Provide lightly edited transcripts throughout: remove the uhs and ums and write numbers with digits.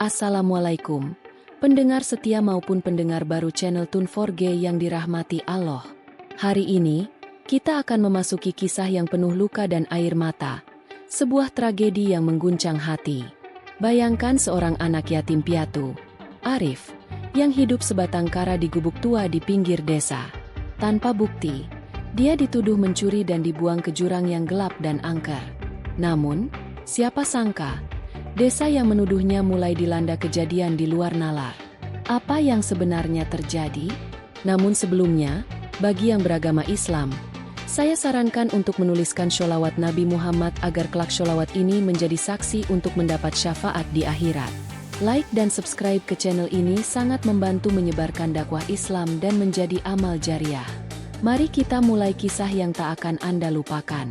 Assalamualaikum, pendengar setia maupun pendengar baru channel Tun4G yang dirahmati Allah. Hari ini, kita akan memasuki kisah yang penuh luka dan air mata, sebuah tragedi yang mengguncang hati. Bayangkan seorang anak yatim piatu, Arif, yang hidup sebatang kara di gubuk tua di pinggir desa. Tanpa bukti, dia dituduh mencuri dan dibuang ke jurang yang gelap dan angker. Namun, siapa sangka, desa yang menuduhnya mulai dilanda kejadian di luar nalar. Apa yang sebenarnya terjadi? Namun sebelumnya, bagi yang beragama Islam, saya sarankan untuk menuliskan sholawat Nabi Muhammad agar kelak sholawat ini menjadi saksi untuk mendapat syafaat di akhirat. Like dan subscribe ke channel ini sangat membantu menyebarkan dakwah Islam dan menjadi amal jariah. Mari kita mulai kisah yang tak akan Anda lupakan.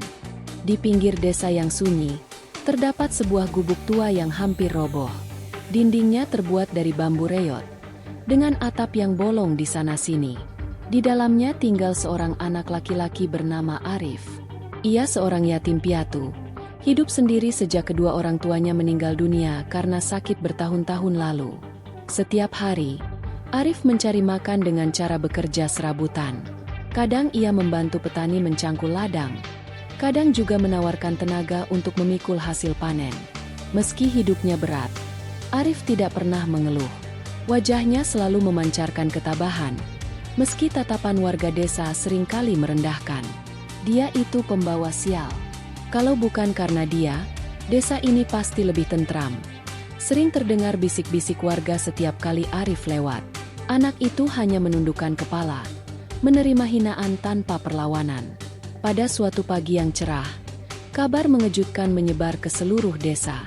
Di pinggir desa yang sunyi, terdapat sebuah gubuk tua yang hampir roboh. Dindingnya terbuat dari bambu reyot, dengan atap yang bolong di sana-sini. Di dalamnya tinggal seorang anak laki-laki bernama Arif. Ia seorang yatim piatu, hidup sendiri sejak kedua orang tuanya meninggal dunia karena sakit bertahun-tahun lalu. Setiap hari, Arif mencari makan dengan cara bekerja serabutan. Kadang ia membantu petani mencangkul ladang, kadang juga menawarkan tenaga untuk memikul hasil panen. Meski hidupnya berat, Arif tidak pernah mengeluh. Wajahnya selalu memancarkan ketabahan, meski tatapan warga desa seringkali merendahkan. Dia itu pembawa sial. Kalau bukan karena dia, desa ini pasti lebih tentram. Sering terdengar bisik-bisik warga setiap kali Arif lewat. Anak itu hanya menundukkan kepala, menerima hinaan tanpa perlawanan. Pada suatu pagi yang cerah, kabar mengejutkan menyebar ke seluruh desa.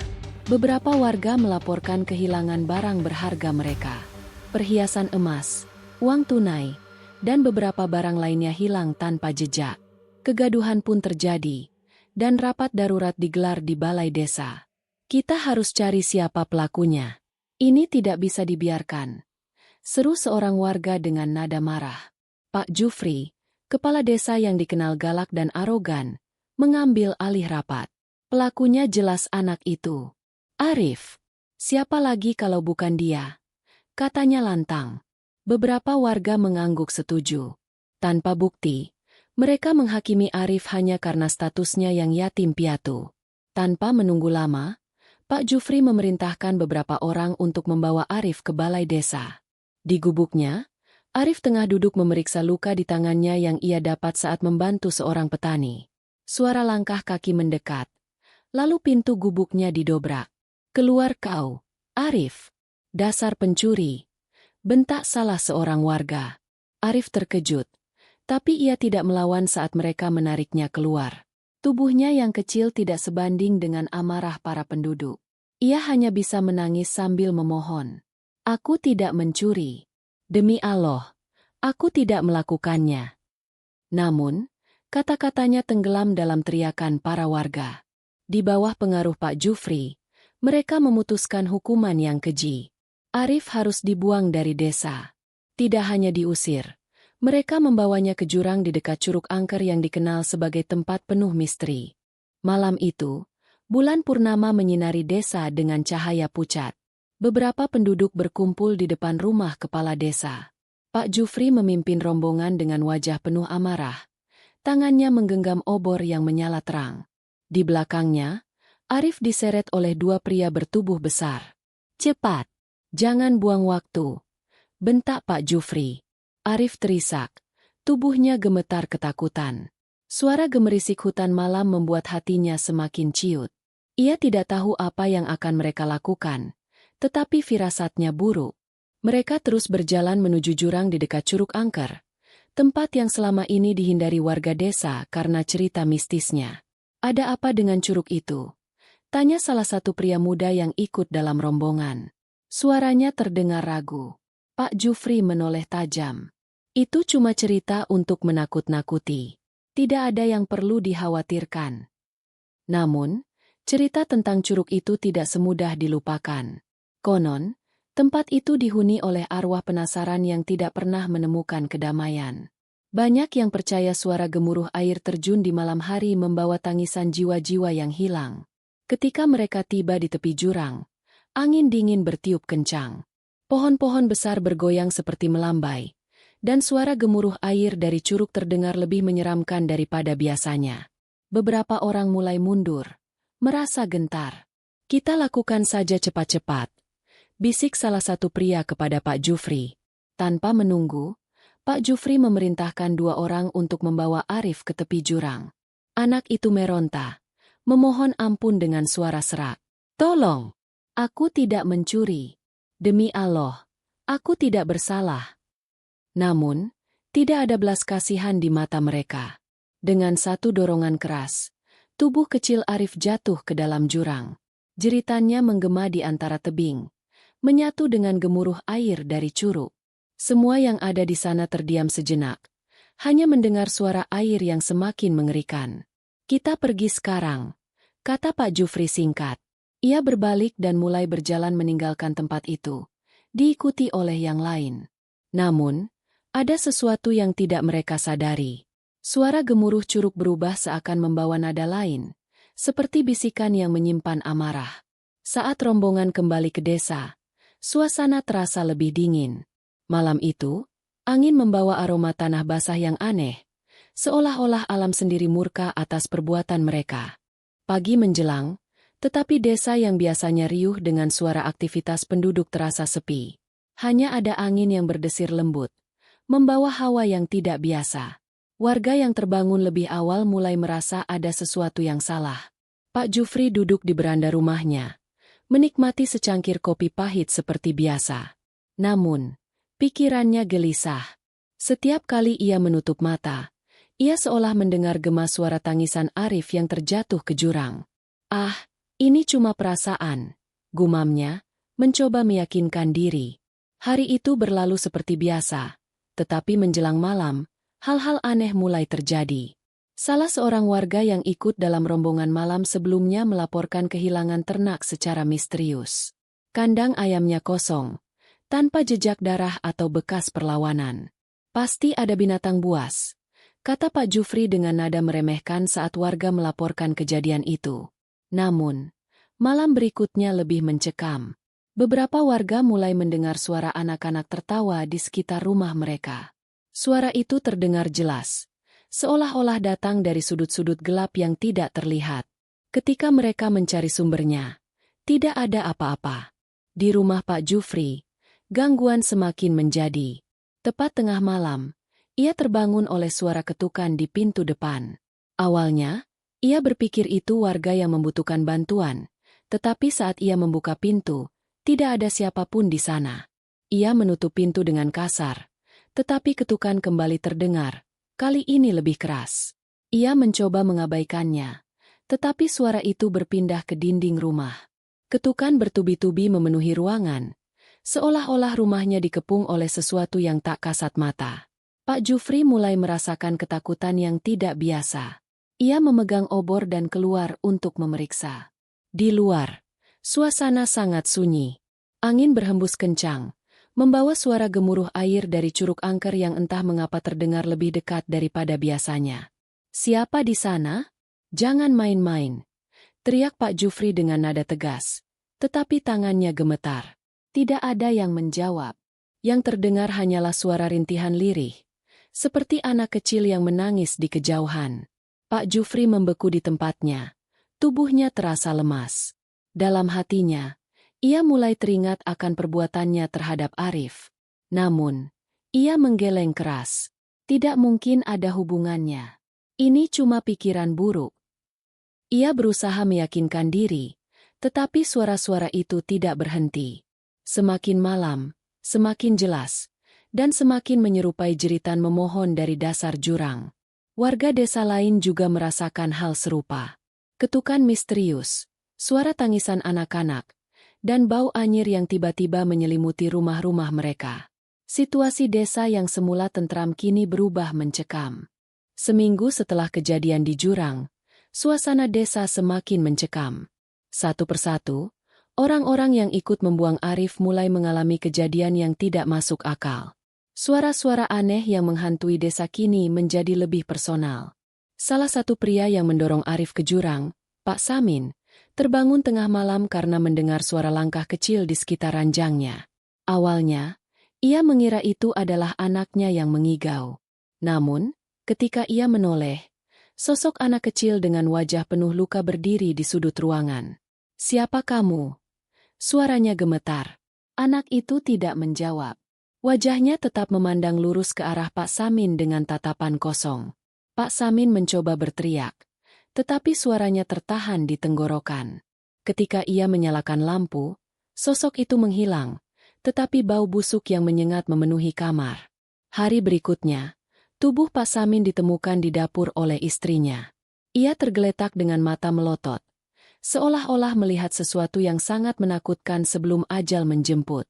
Beberapa warga melaporkan kehilangan barang berharga mereka. Perhiasan emas, uang tunai, dan beberapa barang lainnya hilang tanpa jejak. Kegaduhan pun terjadi, dan rapat darurat digelar di balai desa. Kita harus cari siapa pelakunya. Ini tidak bisa dibiarkan, seru seorang warga dengan nada marah. Pak Jufri, kepala desa yang dikenal galak dan arogan, mengambil alih rapat. Pelakunya jelas anak itu, Arif. Siapa lagi kalau bukan dia? Katanya lantang. Beberapa warga mengangguk setuju. Tanpa bukti, mereka menghakimi Arif hanya karena statusnya yang yatim piatu. Tanpa menunggu lama, Pak Jufri memerintahkan beberapa orang untuk membawa Arif ke balai desa. Di gubuknya, Arif tengah duduk memeriksa luka di tangannya yang ia dapat saat membantu seorang petani. Suara langkah kaki mendekat. Lalu pintu gubuknya didobrak. "Keluar kau, Arif. Dasar pencuri!" bentak salah seorang warga. Arif terkejut, tapi ia tidak melawan saat mereka menariknya keluar. Tubuhnya yang kecil tidak sebanding dengan amarah para penduduk. Ia hanya bisa menangis sambil memohon. "Aku tidak mencuri. Demi Allah, aku tidak melakukannya." Namun, kata-katanya tenggelam dalam teriakan para warga. Di bawah pengaruh Pak Jufri, mereka memutuskan hukuman yang keji. Arif harus dibuang dari desa. Tidak hanya diusir, mereka membawanya ke jurang di dekat Curug Angker yang dikenal sebagai tempat penuh misteri. Malam itu, bulan purnama menyinari desa dengan cahaya pucat. Beberapa penduduk berkumpul di depan rumah kepala desa. Pak Jufri memimpin rombongan dengan wajah penuh amarah. Tangannya menggenggam obor yang menyala terang. Di belakangnya, Arif diseret oleh dua pria bertubuh besar. "Cepat! Jangan buang waktu!" bentak Pak Jufri. Arif terisak. Tubuhnya gemetar ketakutan. Suara gemerisik hutan malam membuat hatinya semakin ciut. Ia tidak tahu apa yang akan mereka lakukan, tetapi firasatnya buruk. Mereka terus berjalan menuju jurang di dekat Curug Angker, tempat yang selama ini dihindari warga desa karena cerita mistisnya. "Ada apa dengan curug itu?" tanya salah satu pria muda yang ikut dalam rombongan. Suaranya terdengar ragu. Pak Jufri menoleh tajam. "Itu cuma cerita untuk menakut-nakuti. Tidak ada yang perlu dikhawatirkan." Namun, cerita tentang curug itu tidak semudah dilupakan. Konon, tempat itu dihuni oleh arwah penasaran yang tidak pernah menemukan kedamaian. Banyak yang percaya suara gemuruh air terjun di malam hari membawa tangisan jiwa-jiwa yang hilang. Ketika mereka tiba di tepi jurang, Angin dingin bertiup kencang. Pohon-pohon besar bergoyang seperti melambai, dan suara gemuruh air dari curug terdengar lebih menyeramkan daripada biasanya. Beberapa orang mulai mundur, merasa gentar. "Kita lakukan saja cepat-cepat," bisik salah satu pria kepada Pak Jufri. Tanpa menunggu, Pak Jufri memerintahkan 2 orang untuk membawa Arif ke tepi jurang. Anak itu meronta, memohon ampun dengan suara serak. "Tolong, aku tidak mencuri. Demi Allah, aku tidak bersalah." Namun, tidak ada belas kasihan di mata mereka. Dengan satu dorongan keras, tubuh kecil Arif jatuh ke dalam jurang. Jeritannya menggema di antara tebing, menyatu dengan gemuruh air dari curug. Semua yang ada di sana terdiam sejenak, hanya mendengar suara air yang semakin mengerikan. "Kita pergi sekarang," kata Pak Jufri singkat. Ia berbalik dan mulai berjalan meninggalkan tempat itu, diikuti oleh yang lain. Namun, ada sesuatu yang tidak mereka sadari. Suara gemuruh curug berubah seakan membawa nada lain, seperti bisikan yang menyimpan amarah. Saat rombongan kembali ke desa, suasana terasa lebih dingin. Malam itu, angin membawa aroma tanah basah yang aneh, seolah-olah alam sendiri murka atas perbuatan mereka. Pagi menjelang, tetapi desa yang biasanya riuh dengan suara aktivitas penduduk terasa sepi. Hanya ada angin yang berdesir lembut, membawa hawa yang tidak biasa. Warga yang terbangun lebih awal mulai merasa ada sesuatu yang salah. Pak Jufri duduk di beranda rumahnya, menikmati secangkir kopi pahit seperti biasa. Namun, pikirannya gelisah. Setiap kali ia menutup mata, ia seolah mendengar gema suara tangisan Arif yang terjatuh ke jurang. "Ah, ini cuma perasaan," gumamnya, mencoba meyakinkan diri. Hari itu berlalu seperti biasa, tetapi menjelang malam, hal-hal aneh mulai terjadi. Salah seorang warga yang ikut dalam rombongan malam sebelumnya melaporkan kehilangan ternak secara misterius. Kandang ayamnya kosong, tanpa jejak darah atau bekas perlawanan. "Pasti ada binatang buas," kata Pak Jufri dengan nada meremehkan saat warga melaporkan kejadian itu. Namun, malam berikutnya lebih mencekam. Beberapa warga mulai mendengar suara anak-anak tertawa di sekitar rumah mereka. Suara itu terdengar jelas, seolah-olah datang dari sudut-sudut gelap yang tidak terlihat. Ketika mereka mencari sumbernya, tidak ada apa-apa. Di rumah Pak Jufri, gangguan semakin menjadi. Tepat tengah malam, ia terbangun oleh suara ketukan di pintu depan. Awalnya, ia berpikir itu warga yang membutuhkan bantuan, tetapi saat ia membuka pintu, tidak ada siapapun di sana. Ia menutup pintu dengan kasar, tetapi ketukan kembali terdengar, kali ini lebih keras. Ia mencoba mengabaikannya, tetapi suara itu berpindah ke dinding rumah. Ketukan bertubi-tubi memenuhi ruangan, seolah-olah rumahnya dikepung oleh sesuatu yang tak kasat mata. Pak Jufri mulai merasakan ketakutan yang tidak biasa. Ia memegang obor dan keluar untuk memeriksa. Di luar, suasana sangat sunyi. Angin berhembus kencang, membawa suara gemuruh air dari curug angker yang entah mengapa terdengar lebih dekat daripada biasanya. "Siapa di sana? Jangan main-main," teriak Pak Jufri dengan nada tegas, tetapi tangannya gemetar. Tidak ada yang menjawab. Yang terdengar hanyalah suara rintihan lirih, seperti anak kecil yang menangis di kejauhan. Pak Jufri membeku di tempatnya. Tubuhnya terasa lemas. Dalam hatinya, ia mulai teringat akan perbuatannya terhadap Arif. Namun, ia menggeleng keras. Tidak mungkin ada hubungannya. Ini cuma pikiran buruk. Ia berusaha meyakinkan diri, tetapi suara-suara itu tidak berhenti. Semakin malam, semakin jelas, dan semakin menyerupai jeritan memohon dari dasar jurang. Warga desa lain juga merasakan hal serupa. Ketukan misterius, suara tangisan anak-anak, dan bau anyir yang tiba-tiba menyelimuti rumah-rumah mereka. Situasi desa yang semula tentram kini berubah mencekam. Seminggu setelah kejadian di jurang, suasana desa semakin mencekam. Satu persatu, orang-orang yang ikut membuang Arif mulai mengalami kejadian yang tidak masuk akal. Suara-suara aneh yang menghantui desa kini menjadi lebih personal. Salah satu pria yang mendorong Arif ke jurang, Pak Samin, terbangun tengah malam karena mendengar suara langkah kecil di sekitar ranjangnya. Awalnya, ia mengira itu adalah anaknya yang mengigau. Namun, ketika ia menoleh, sosok anak kecil dengan wajah penuh luka berdiri di sudut ruangan. "Siapa kamu?" Suaranya gemetar. Anak itu tidak menjawab. Wajahnya tetap memandang lurus ke arah Pak Samin dengan tatapan kosong. Pak Samin mencoba berteriak, tetapi suaranya tertahan di tenggorokan. Ketika ia menyalakan lampu, sosok itu menghilang, tetapi bau busuk yang menyengat memenuhi kamar. Hari berikutnya, tubuh Pak Samin ditemukan di dapur oleh istrinya. Ia tergeletak dengan mata melotot, seolah-olah melihat sesuatu yang sangat menakutkan sebelum ajal menjemput.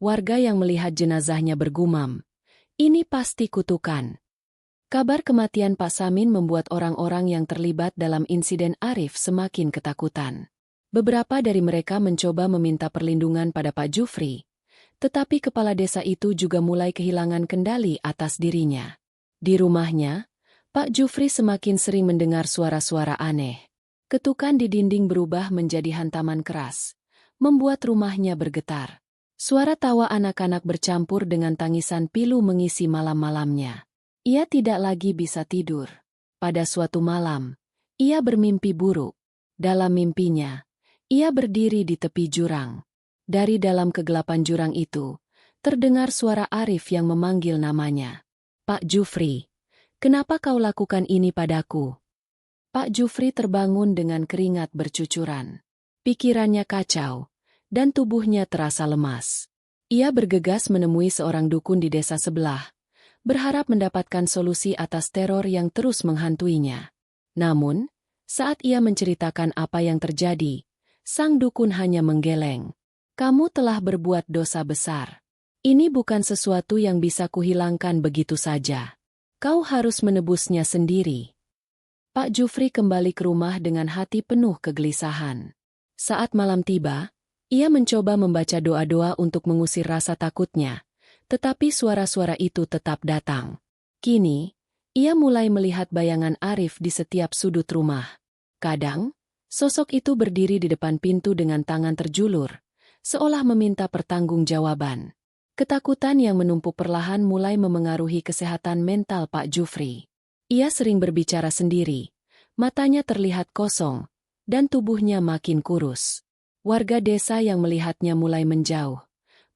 Warga yang melihat jenazahnya bergumam, "Ini pasti kutukan." Kabar kematian Pak Samin membuat orang-orang yang terlibat dalam insiden Arif semakin ketakutan. Beberapa dari mereka mencoba meminta perlindungan pada Pak Jufri, tetapi kepala desa itu juga mulai kehilangan kendali atas dirinya. Di rumahnya, Pak Jufri semakin sering mendengar suara-suara aneh. Ketukan di dinding berubah menjadi hantaman keras, membuat rumahnya bergetar. Suara tawa anak-anak bercampur dengan tangisan pilu mengisi malam-malamnya. Ia tidak lagi bisa tidur. Pada suatu malam, ia bermimpi buruk. Dalam mimpinya, ia berdiri di tepi jurang. Dari dalam kegelapan jurang itu, terdengar suara Arif yang memanggil namanya. "Pak Jufri, kenapa kau lakukan ini padaku?" Pak Jufri terbangun dengan keringat bercucuran. Pikirannya kacau, dan tubuhnya terasa lemas. Ia bergegas menemui seorang dukun di desa sebelah, berharap mendapatkan solusi atas teror yang terus menghantuinya. Namun, saat ia menceritakan apa yang terjadi, sang dukun hanya menggeleng. "Kamu telah berbuat dosa besar. Ini bukan sesuatu yang bisa kuhilangkan begitu saja. Kau harus menebusnya sendiri." Pak Jufri kembali ke rumah dengan hati penuh kegelisahan. Saat malam tiba, ia mencoba membaca doa-doa untuk mengusir rasa takutnya, tetapi suara-suara itu tetap datang. Kini, ia mulai melihat bayangan Arif di setiap sudut rumah. Kadang, sosok itu berdiri di depan pintu dengan tangan terjulur, seolah meminta pertanggungjawaban. Ketakutan yang menumpuk perlahan mulai memengaruhi kesehatan mental Pak Jufri. Ia sering berbicara sendiri, matanya terlihat kosong, dan tubuhnya makin kurus. Warga desa yang melihatnya mulai menjauh,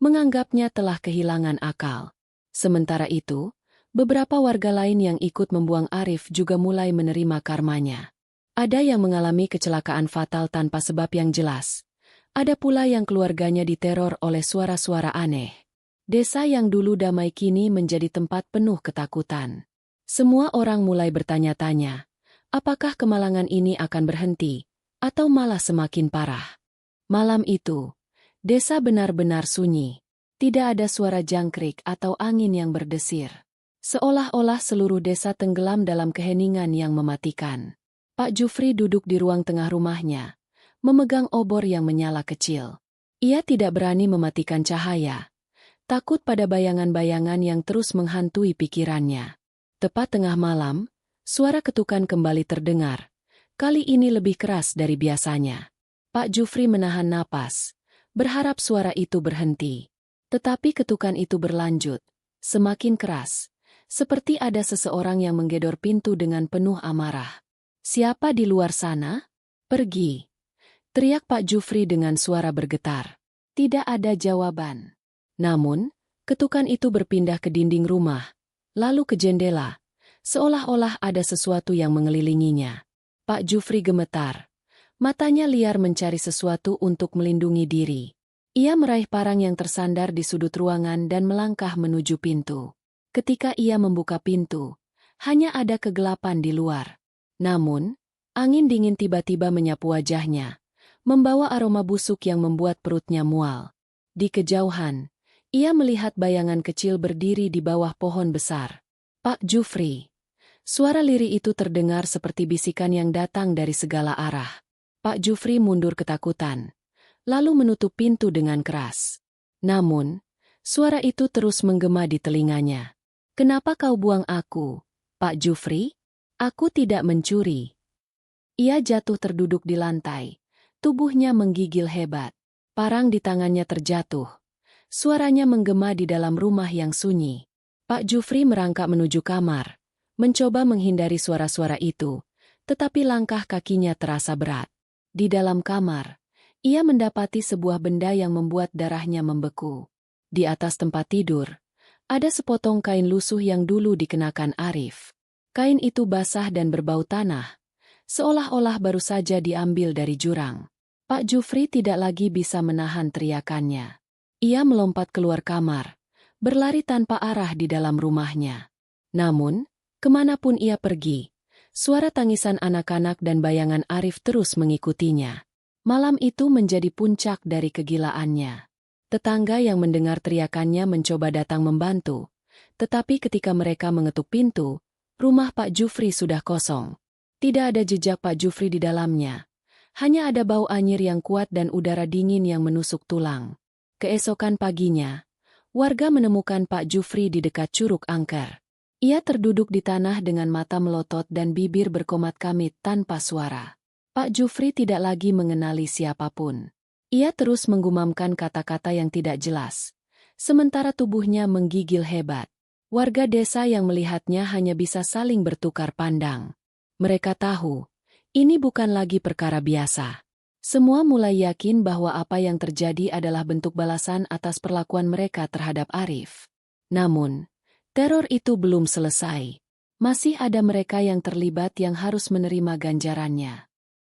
menganggapnya telah kehilangan akal. Sementara itu, beberapa warga lain yang ikut membuang Arif juga mulai menerima karmanya. Ada yang mengalami kecelakaan fatal tanpa sebab yang jelas. Ada pula yang keluarganya diteror oleh suara-suara aneh. Desa yang dulu damai kini menjadi tempat penuh ketakutan. Semua orang mulai bertanya-tanya, apakah kemalangan ini akan berhenti, atau malah semakin parah. Malam itu, desa benar-benar sunyi. Tidak ada suara jangkrik atau angin yang berdesir. Seolah-olah seluruh desa tenggelam dalam keheningan yang mematikan. Pak Jufri duduk di ruang tengah rumahnya, memegang obor yang menyala kecil. Ia tidak berani mematikan cahaya, takut pada bayangan-bayangan yang terus menghantui pikirannya. Tepat tengah malam, suara ketukan kembali terdengar. Kali ini lebih keras dari biasanya. Pak Jufri menahan napas, berharap suara itu berhenti. Tetapi ketukan itu berlanjut, semakin keras, seperti ada seseorang yang menggedor pintu dengan penuh amarah. "Siapa di luar sana? Pergi!" teriak Pak Jufri dengan suara bergetar. Tidak ada jawaban. Namun, ketukan itu berpindah ke dinding rumah, lalu ke jendela, seolah-olah ada sesuatu yang mengelilinginya. Pak Jufri gemetar. Matanya liar mencari sesuatu untuk melindungi diri. Ia meraih parang yang tersandar di sudut ruangan dan melangkah menuju pintu. Ketika ia membuka pintu, hanya ada kegelapan di luar. Namun, angin dingin tiba-tiba menyapu wajahnya, membawa aroma busuk yang membuat perutnya mual. Di kejauhan, ia melihat bayangan kecil berdiri di bawah pohon besar. "Pak Jufri." Suara lirih itu terdengar seperti bisikan yang datang dari segala arah. Pak Jufri mundur ketakutan, lalu menutup pintu dengan keras. Namun, suara itu terus menggema di telinganya. "Kenapa kau buang aku, Pak Jufri? Aku tidak mencuri." Ia jatuh terduduk di lantai, Tubuhnya menggigil hebat. Parang di tangannya terjatuh. Suaranya menggema di dalam rumah yang sunyi. Pak Jufri merangkak menuju kamar, mencoba menghindari suara-suara itu, tetapi langkah kakinya terasa berat. Di dalam kamar, ia mendapati sebuah benda yang membuat darahnya membeku. Di atas tempat tidur, ada sepotong kain lusuh yang dulu dikenakan Arif. Kain itu basah dan berbau tanah, seolah-olah baru saja diambil dari jurang. Pak Jufri tidak lagi bisa menahan teriakannya. Ia melompat keluar kamar, berlari tanpa arah di dalam rumahnya. Namun, kemanapun ia pergi, suara tangisan anak-anak dan bayangan Arif terus mengikutinya. Malam itu menjadi puncak dari kegilaannya. Tetangga yang mendengar teriakannya mencoba datang membantu, tetapi ketika mereka mengetuk pintu, rumah Pak Jufri sudah kosong. Tidak ada jejak Pak Jufri di dalamnya. Hanya ada bau anyir yang kuat dan udara dingin yang menusuk tulang. Keesokan paginya, warga menemukan Pak Jufri di dekat Curug Angker. Ia terduduk di tanah dengan mata melotot dan bibir berkomat-kamit tanpa suara. Pak Jufri tidak lagi mengenali siapapun. Ia terus menggumamkan kata-kata yang tidak jelas, sementara tubuhnya menggigil hebat. Warga desa yang melihatnya hanya bisa saling bertukar pandang. Mereka tahu, ini bukan lagi perkara biasa. Semua mulai yakin bahwa apa yang terjadi adalah bentuk balasan atas perlakuan mereka terhadap Arif. Namun, teror itu belum selesai. Masih ada mereka yang terlibat yang harus menerima ganjarannya.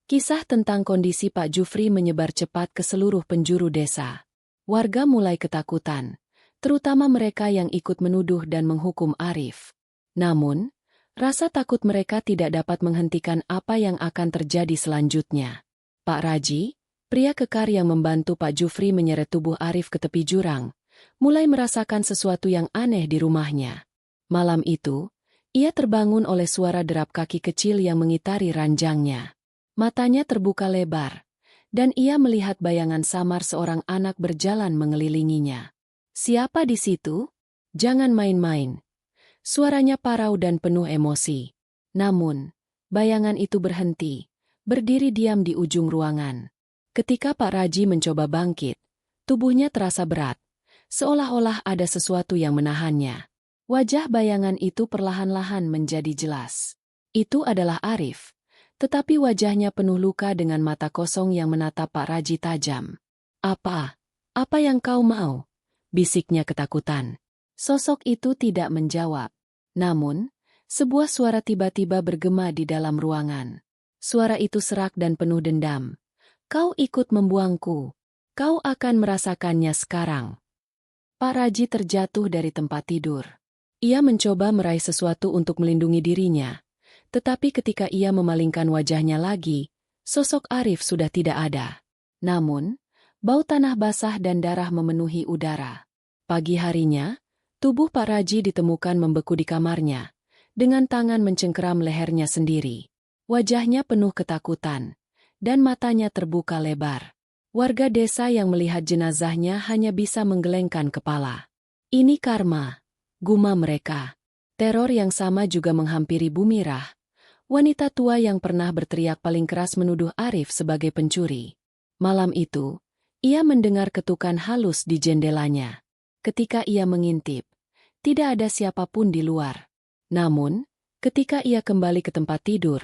Kisah tentang kondisi Pak Jufri menyebar cepat ke seluruh penjuru desa. Warga mulai ketakutan, terutama mereka yang ikut menuduh dan menghukum Arif. Namun, rasa takut mereka tidak dapat menghentikan apa yang akan terjadi selanjutnya. Pak Raji, pria kekar yang membantu Pak Jufri menyeret tubuh Arif ke tepi jurang, mulai merasakan sesuatu yang aneh di rumahnya. Malam itu, ia terbangun oleh suara derap kaki kecil yang mengitari ranjangnya. Matanya terbuka lebar, dan ia melihat bayangan samar seorang anak berjalan mengelilinginya. "Siapa di situ? Jangan main-main." Suaranya parau dan penuh emosi. Namun, bayangan itu berhenti, berdiri diam di ujung ruangan. Ketika Pak Raji mencoba bangkit, tubuhnya terasa berat, seolah-olah ada sesuatu yang menahannya. Wajah bayangan itu perlahan-lahan menjadi jelas. Itu adalah Arif. Tetapi wajahnya penuh luka dengan mata kosong yang menatap Pak Raji tajam. "Apa? Apa yang kau mau?" bisiknya ketakutan. Sosok itu tidak menjawab. Namun, sebuah suara tiba-tiba bergema di dalam ruangan. Suara itu serak dan penuh dendam. "Kau ikut membuangku. Kau akan merasakannya sekarang." Pak Raji terjatuh dari tempat tidur. Ia mencoba meraih sesuatu untuk melindungi dirinya. Tetapi ketika ia memalingkan wajahnya lagi, sosok Arif sudah tidak ada. Namun, bau tanah basah dan darah memenuhi udara. Pagi harinya, tubuh Pak Raji ditemukan membeku di kamarnya, dengan tangan mencengkeram lehernya sendiri. Wajahnya penuh ketakutan, dan matanya terbuka lebar. Warga desa yang melihat jenazahnya hanya bisa menggelengkan kepala. "Ini karma," gumam mereka. Teror yang sama juga menghampiri Bumirah, wanita tua yang pernah berteriak paling keras menuduh Arif sebagai pencuri. Malam itu, ia mendengar ketukan halus di jendelanya. Ketika ia mengintip, tidak ada siapapun di luar. Namun, ketika ia kembali ke tempat tidur,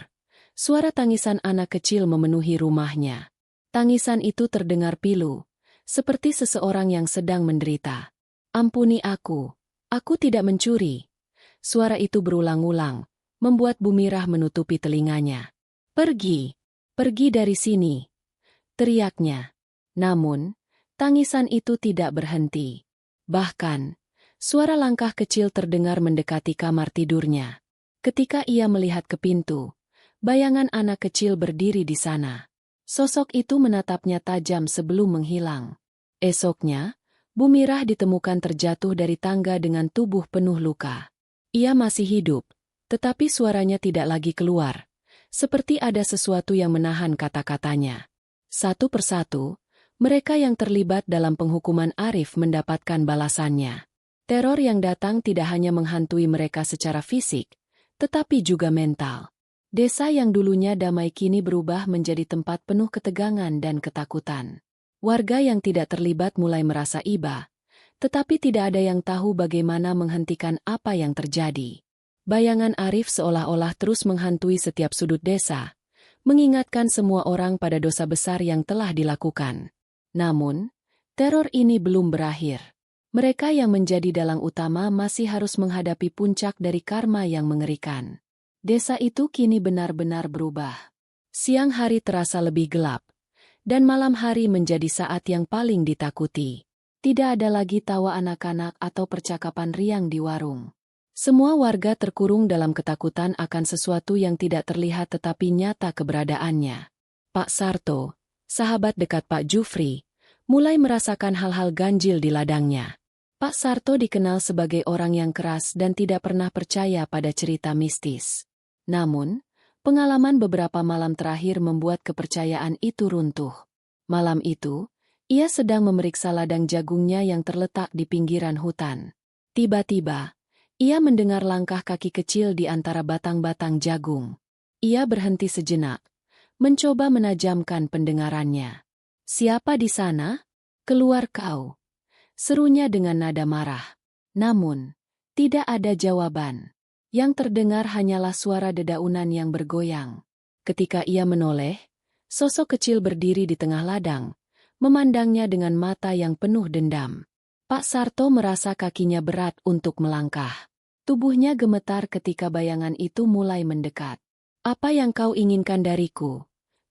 suara tangisan anak kecil memenuhi rumahnya. Tangisan itu terdengar pilu, seperti seseorang yang sedang menderita. "Ampuni aku tidak mencuri." Suara itu berulang-ulang, membuat Bumirah menutupi telinganya. Pergi dari sini," teriaknya. Namun, tangisan itu tidak berhenti. Bahkan, suara langkah kecil terdengar mendekati kamar tidurnya. Ketika ia melihat ke pintu, bayangan anak kecil berdiri di sana. Sosok itu menatapnya tajam sebelum menghilang. Esoknya, Bumirah ditemukan terjatuh dari tangga dengan tubuh penuh luka. Ia masih hidup, tetapi suaranya tidak lagi keluar, seperti ada sesuatu yang menahan kata-katanya. Satu persatu, mereka yang terlibat dalam penghukuman Arif mendapatkan balasannya. Teror yang datang tidak hanya menghantui mereka secara fisik, tetapi juga mental. Desa yang dulunya damai kini berubah menjadi tempat penuh ketegangan dan ketakutan. Warga yang tidak terlibat mulai merasa iba, tetapi tidak ada yang tahu bagaimana menghentikan apa yang terjadi. Bayangan Arif seolah-olah terus menghantui setiap sudut desa, mengingatkan semua orang pada dosa besar yang telah dilakukan. Namun, teror ini belum berakhir. Mereka yang menjadi dalang utama masih harus menghadapi puncak dari karma yang mengerikan. Desa itu kini benar-benar berubah. Siang hari terasa lebih gelap, dan malam hari menjadi saat yang paling ditakuti. Tidak ada lagi tawa anak-anak atau percakapan riang di warung. Semua warga terkurung dalam ketakutan akan sesuatu yang tidak terlihat tetapi nyata keberadaannya. Pak Sarto, sahabat dekat Pak Jufri, mulai merasakan hal-hal ganjil di ladangnya. Pak Sarto dikenal sebagai orang yang keras dan tidak pernah percaya pada cerita mistis. Namun, pengalaman beberapa malam terakhir membuat kepercayaan itu runtuh. Malam itu, ia sedang memeriksa ladang jagungnya yang terletak di pinggiran hutan. Tiba-tiba, ia mendengar langkah kaki kecil di antara batang-batang jagung. Ia berhenti sejenak, mencoba menajamkan pendengarannya. "Siapa di sana? Keluar kau!" serunya dengan nada marah. Namun, tidak ada jawaban. Yang terdengar hanyalah suara dedaunan yang bergoyang. Ketika ia menoleh, sosok kecil berdiri di tengah ladang, memandangnya dengan mata yang penuh dendam. Pak Sarto merasa kakinya berat untuk melangkah. Tubuhnya gemetar ketika bayangan itu mulai mendekat. "Apa yang kau inginkan dariku?"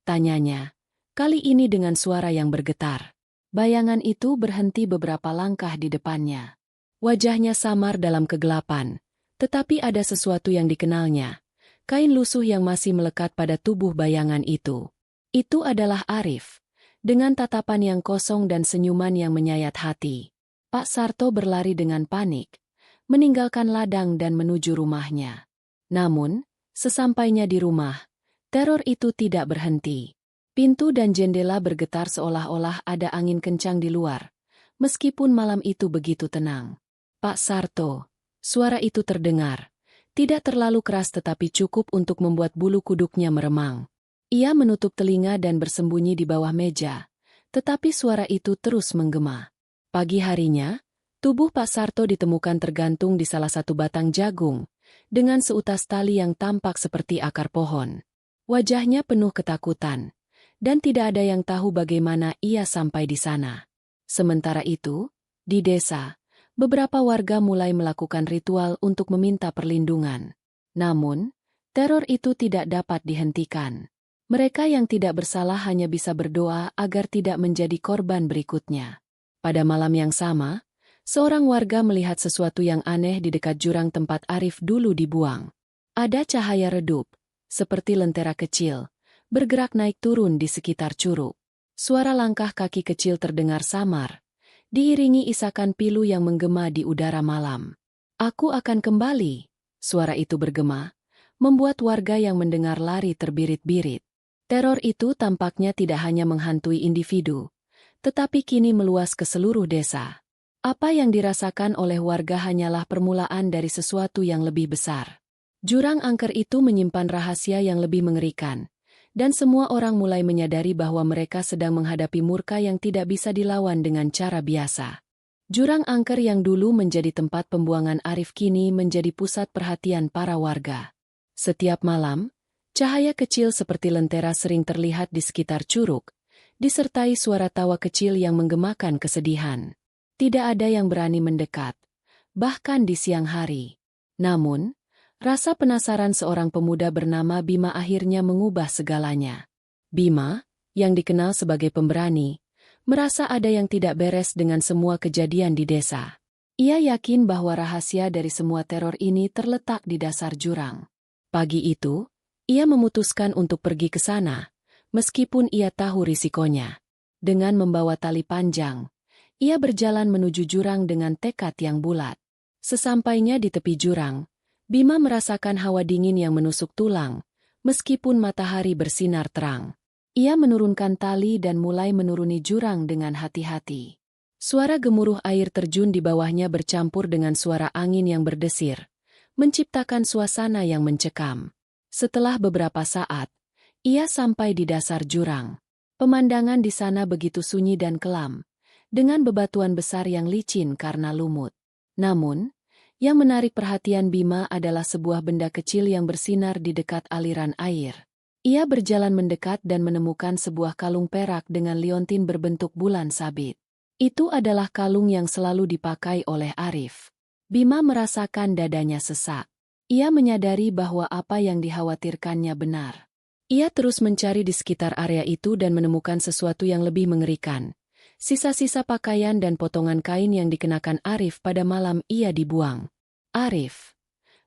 tanyanya, kali ini dengan suara yang bergetar. Bayangan itu berhenti beberapa langkah di depannya. Wajahnya samar dalam kegelapan. Tetapi ada sesuatu yang dikenalnya, kain lusuh yang masih melekat pada tubuh bayangan itu. Itu adalah Arif, dengan tatapan yang kosong dan senyuman yang menyayat hati. Pak Sarto berlari dengan panik, meninggalkan ladang dan menuju rumahnya. Namun, sesampainya di rumah, teror itu tidak berhenti. Pintu dan jendela bergetar seolah-olah ada angin kencang di luar, meskipun malam itu begitu tenang. "Pak Sarto," suara itu terdengar, tidak terlalu keras tetapi cukup untuk membuat bulu kuduknya meremang. Ia menutup telinga dan bersembunyi di bawah meja, tetapi suara itu terus menggema. Pagi harinya, tubuh Pak Sarto ditemukan tergantung di salah satu batang jagung, dengan seutas tali yang tampak seperti akar pohon. Wajahnya penuh ketakutan, dan tidak ada yang tahu bagaimana ia sampai di sana. Sementara itu, di desa, beberapa warga mulai melakukan ritual untuk meminta perlindungan. Namun, teror itu tidak dapat dihentikan. Mereka yang tidak bersalah hanya bisa berdoa agar tidak menjadi korban berikutnya. Pada malam yang sama, seorang warga melihat sesuatu yang aneh di dekat jurang tempat Arif dulu dibuang. Ada cahaya redup, seperti lentera kecil, bergerak naik turun di sekitar curug. Suara langkah kaki kecil terdengar samar, diiringi isakan pilu yang menggema di udara malam. "Aku akan kembali," suara itu bergema, membuat warga yang mendengar lari terbirit-birit. Teror itu tampaknya tidak hanya menghantui individu, tetapi kini meluas ke seluruh desa. Apa yang dirasakan oleh warga hanyalah permulaan dari sesuatu yang lebih besar. Jurang angker itu menyimpan rahasia yang lebih mengerikan, dan semua orang mulai menyadari bahwa mereka sedang menghadapi murka yang tidak bisa dilawan dengan cara biasa. Jurang angker yang dulu menjadi tempat pembuangan Arif kini menjadi pusat perhatian para warga. Setiap malam, cahaya kecil seperti lentera sering terlihat di sekitar curug, disertai suara tawa kecil yang menggemakan kesedihan. Tidak ada yang berani mendekat, bahkan di siang hari. Namun, rasa penasaran seorang pemuda bernama Bima akhirnya mengubah segalanya. Bima, yang dikenal sebagai pemberani, merasa ada yang tidak beres dengan semua kejadian di desa. Ia yakin bahwa rahasia dari semua teror ini terletak di dasar jurang. Pagi itu, ia memutuskan untuk pergi ke sana, meskipun ia tahu risikonya. Dengan membawa tali panjang, ia berjalan menuju jurang dengan tekad yang bulat. Sesampainya di tepi jurang, Bima merasakan hawa dingin yang menusuk tulang, meskipun matahari bersinar terang. Ia menurunkan tali dan mulai menuruni jurang dengan hati-hati. Suara gemuruh air terjun di bawahnya bercampur dengan suara angin yang berdesir, menciptakan suasana yang mencekam. Setelah beberapa saat, ia sampai di dasar jurang. Pemandangan di sana begitu sunyi dan kelam, dengan bebatuan besar yang licin karena lumut. Namun, yang menarik perhatian Bima adalah sebuah benda kecil yang bersinar di dekat aliran air. Ia berjalan mendekat dan menemukan sebuah kalung perak dengan liontin berbentuk bulan sabit. Itu adalah kalung yang selalu dipakai oleh Arif. Bima merasakan dadanya sesak. Ia menyadari bahwa apa yang dikhawatirkannya benar. Ia terus mencari di sekitar area itu dan menemukan sesuatu yang lebih mengerikan. Sisa-sisa pakaian dan potongan kain yang dikenakan Arif pada malam ia dibuang. Arif,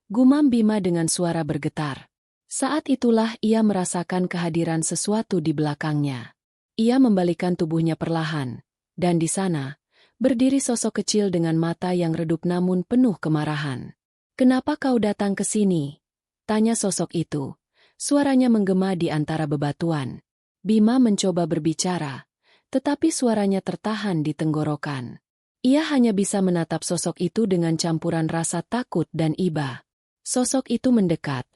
gumam Bima dengan suara bergetar. Saat itulah ia merasakan kehadiran sesuatu di belakangnya. Ia membalikan tubuhnya perlahan, dan di sana, berdiri sosok kecil dengan mata yang redup namun penuh kemarahan. "Kenapa kau datang ke sini?" tanya sosok itu. Suaranya menggema di antara bebatuan. Bima mencoba berbicara, tetapi suaranya tertahan di tenggorokan. Ia hanya bisa menatap sosok itu dengan campuran rasa takut dan iba. Sosok itu mendekat,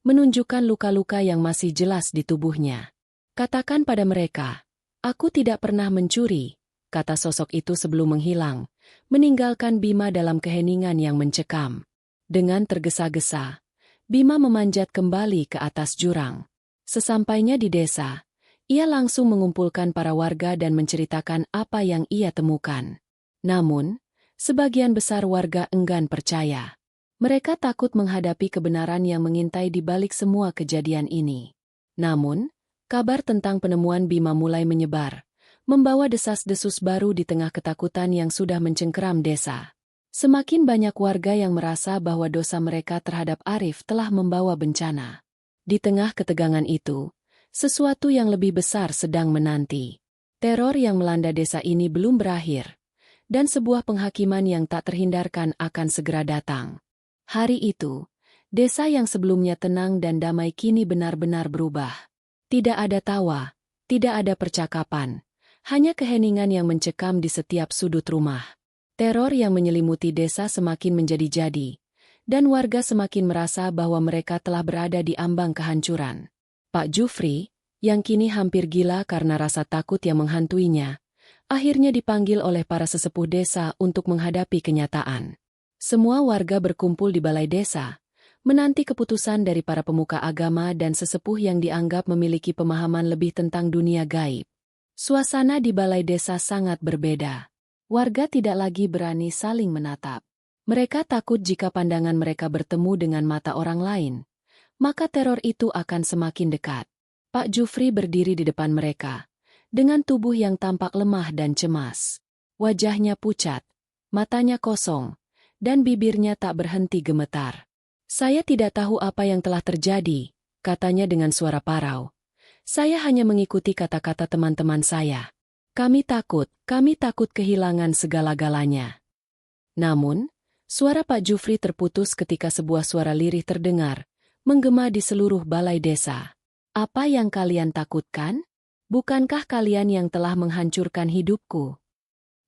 menunjukkan luka-luka yang masih jelas di tubuhnya. "Katakan pada mereka, aku tidak pernah mencuri," kata sosok itu sebelum menghilang, meninggalkan Bima dalam keheningan yang mencekam. Dengan tergesa-gesa, Bima memanjat kembali ke atas jurang. Sesampainya di desa, ia langsung mengumpulkan para warga dan menceritakan apa yang ia temukan. Namun, sebagian besar warga enggan percaya. Mereka takut menghadapi kebenaran yang mengintai di balik semua kejadian ini. Namun, kabar tentang penemuan Bima mulai menyebar, membawa desas-desus baru di tengah ketakutan yang sudah mencengkeram desa. Semakin banyak warga yang merasa bahwa dosa mereka terhadap Arif telah membawa bencana. Di tengah ketegangan itu, sesuatu yang lebih besar sedang menanti. Teror yang melanda desa ini belum berakhir, dan sebuah penghakiman yang tak terhindarkan akan segera datang. Hari itu, desa yang sebelumnya tenang dan damai kini benar-benar berubah. Tidak ada tawa, tidak ada percakapan, hanya keheningan yang mencekam di setiap sudut rumah. Teror yang menyelimuti desa semakin menjadi-jadi, dan warga semakin merasa bahwa mereka telah berada di ambang kehancuran. Pak Jufri, yang kini hampir gila karena rasa takut yang menghantuinya, akhirnya dipanggil oleh para sesepuh desa untuk menghadapi kenyataan. Semua warga berkumpul di balai desa, menanti keputusan dari para pemuka agama dan sesepuh yang dianggap memiliki pemahaman lebih tentang dunia gaib. Suasana di balai desa sangat berbeda. Warga tidak lagi berani saling menatap. Mereka takut jika pandangan mereka bertemu dengan mata orang lain, maka teror itu akan semakin dekat. Pak Jufri berdiri di depan mereka, dengan tubuh yang tampak lemah dan cemas. Wajahnya pucat, matanya kosong, dan bibirnya tak berhenti gemetar. "Saya tidak tahu apa yang telah terjadi," katanya dengan suara parau. "Saya hanya mengikuti kata-kata teman-teman saya. Kami takut kehilangan segala-galanya." Namun, suara Pak Jufri terputus ketika sebuah suara lirih terdengar, menggema di seluruh balai desa. "Apa yang kalian takutkan? Bukankah kalian yang telah menghancurkan hidupku?"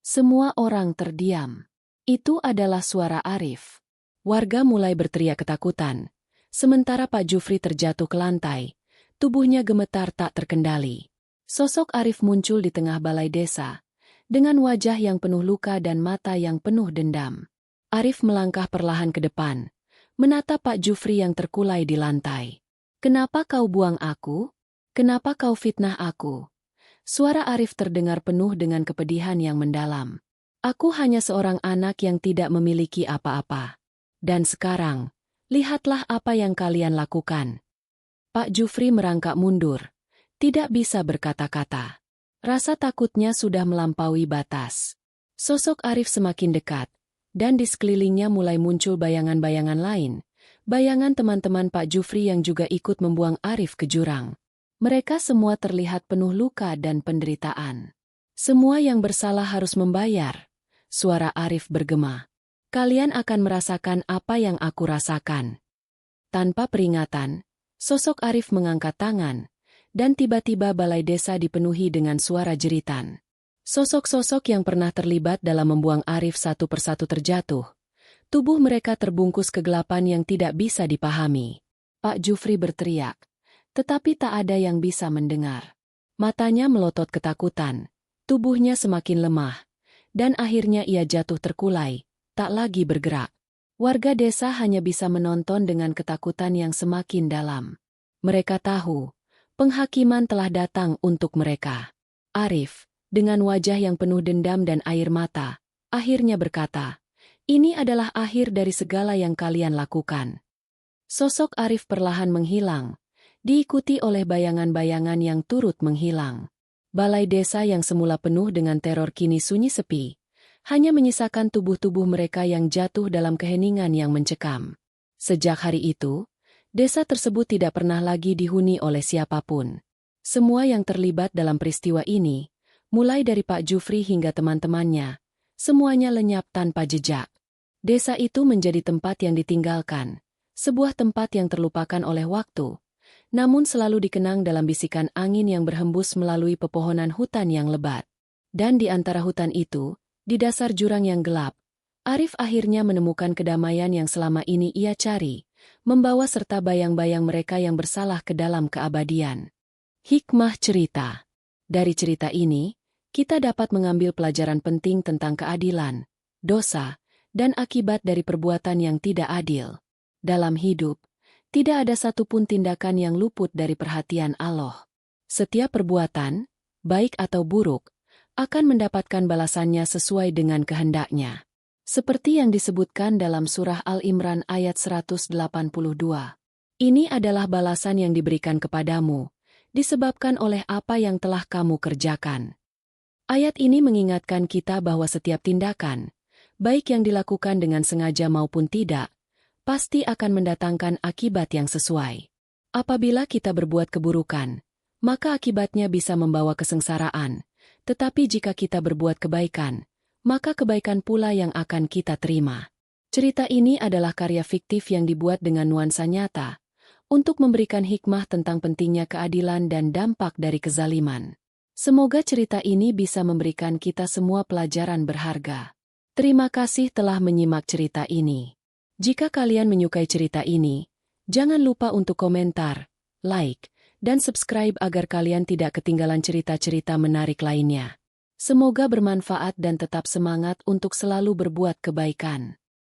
Semua orang terdiam. Itu adalah suara Arif. Warga mulai berteriak ketakutan, sementara Pak Jufri terjatuh ke lantai, tubuhnya gemetar tak terkendali. Sosok Arif muncul di tengah balai desa, dengan wajah yang penuh luka dan mata yang penuh dendam. Arif melangkah perlahan ke depan, menatap Pak Jufri yang terkulai di lantai. "Kenapa kau buang aku? Kenapa kau fitnah aku?" Suara Arif terdengar penuh dengan kepedihan yang mendalam. "Aku hanya seorang anak yang tidak memiliki apa-apa. Dan sekarang, lihatlah apa yang kalian lakukan." Pak Jufri merangkak mundur. Tidak bisa berkata-kata. Rasa takutnya sudah melampaui batas. Sosok Arif semakin dekat, dan di sekelilingnya mulai muncul bayangan-bayangan lain. Bayangan teman-teman Pak Jufri yang juga ikut membuang Arif ke jurang. Mereka semua terlihat penuh luka dan penderitaan. "Semua yang bersalah harus membayar," suara Arif bergema. "Kalian akan merasakan apa yang aku rasakan." Tanpa peringatan, sosok Arif mengangkat tangan, dan tiba-tiba balai desa dipenuhi dengan suara jeritan. Sosok-sosok yang pernah terlibat dalam membuang Arif satu persatu terjatuh. Tubuh mereka terbungkus kegelapan yang tidak bisa dipahami. Pak Jufri berteriak. Tetapi tak ada yang bisa mendengar. Matanya melotot ketakutan, tubuhnya semakin lemah, dan akhirnya ia jatuh terkulai, tak lagi bergerak. Warga desa hanya bisa menonton dengan ketakutan yang semakin dalam. Mereka tahu, penghakiman telah datang untuk mereka. Arif, dengan wajah yang penuh dendam dan air mata, akhirnya berkata, "Ini adalah akhir dari segala yang kalian lakukan." Sosok Arif perlahan menghilang, diikuti oleh bayangan-bayangan yang turut menghilang. Balai desa yang semula penuh dengan teror kini sunyi sepi, hanya menyisakan tubuh-tubuh mereka yang jatuh dalam keheningan yang mencekam. Sejak hari itu, desa tersebut tidak pernah lagi dihuni oleh siapapun. Semua yang terlibat dalam peristiwa ini, mulai dari Pak Jufri hingga teman-temannya, semuanya lenyap tanpa jejak. Desa itu menjadi tempat yang ditinggalkan, sebuah tempat yang terlupakan oleh waktu, namun selalu dikenang dalam bisikan angin yang berhembus melalui pepohonan hutan yang lebat. Dan di antara hutan itu, di dasar jurang yang gelap, Arif akhirnya menemukan kedamaian yang selama ini ia cari, membawa serta bayang-bayang mereka yang bersalah ke dalam keabadian. Hikmah cerita. Dari cerita ini, kita dapat mengambil pelajaran penting tentang keadilan, dosa, dan akibat dari perbuatan yang tidak adil. Dalam hidup, tidak ada satupun tindakan yang luput dari perhatian Allah. Setiap perbuatan, baik atau buruk, akan mendapatkan balasannya sesuai dengan kehendaknya. Seperti yang disebutkan dalam surah Al-Imran ayat 182. Ini adalah balasan yang diberikan kepadamu, disebabkan oleh apa yang telah kamu kerjakan. Ayat ini mengingatkan kita bahwa setiap tindakan, baik yang dilakukan dengan sengaja maupun tidak, pasti akan mendatangkan akibat yang sesuai. Apabila kita berbuat keburukan, maka akibatnya bisa membawa kesengsaraan, tetapi jika kita berbuat kebaikan, maka kebaikan pula yang akan kita terima. Cerita ini adalah karya fiktif yang dibuat dengan nuansa nyata, untuk memberikan hikmah tentang pentingnya keadilan dan dampak dari kezaliman. Semoga cerita ini bisa memberikan kita semua pelajaran berharga. Terima kasih telah menyimak cerita ini. Jika kalian menyukai cerita ini, jangan lupa untuk komentar, like, dan subscribe agar kalian tidak ketinggalan cerita-cerita menarik lainnya. Semoga bermanfaat dan tetap semangat untuk selalu berbuat kebaikan.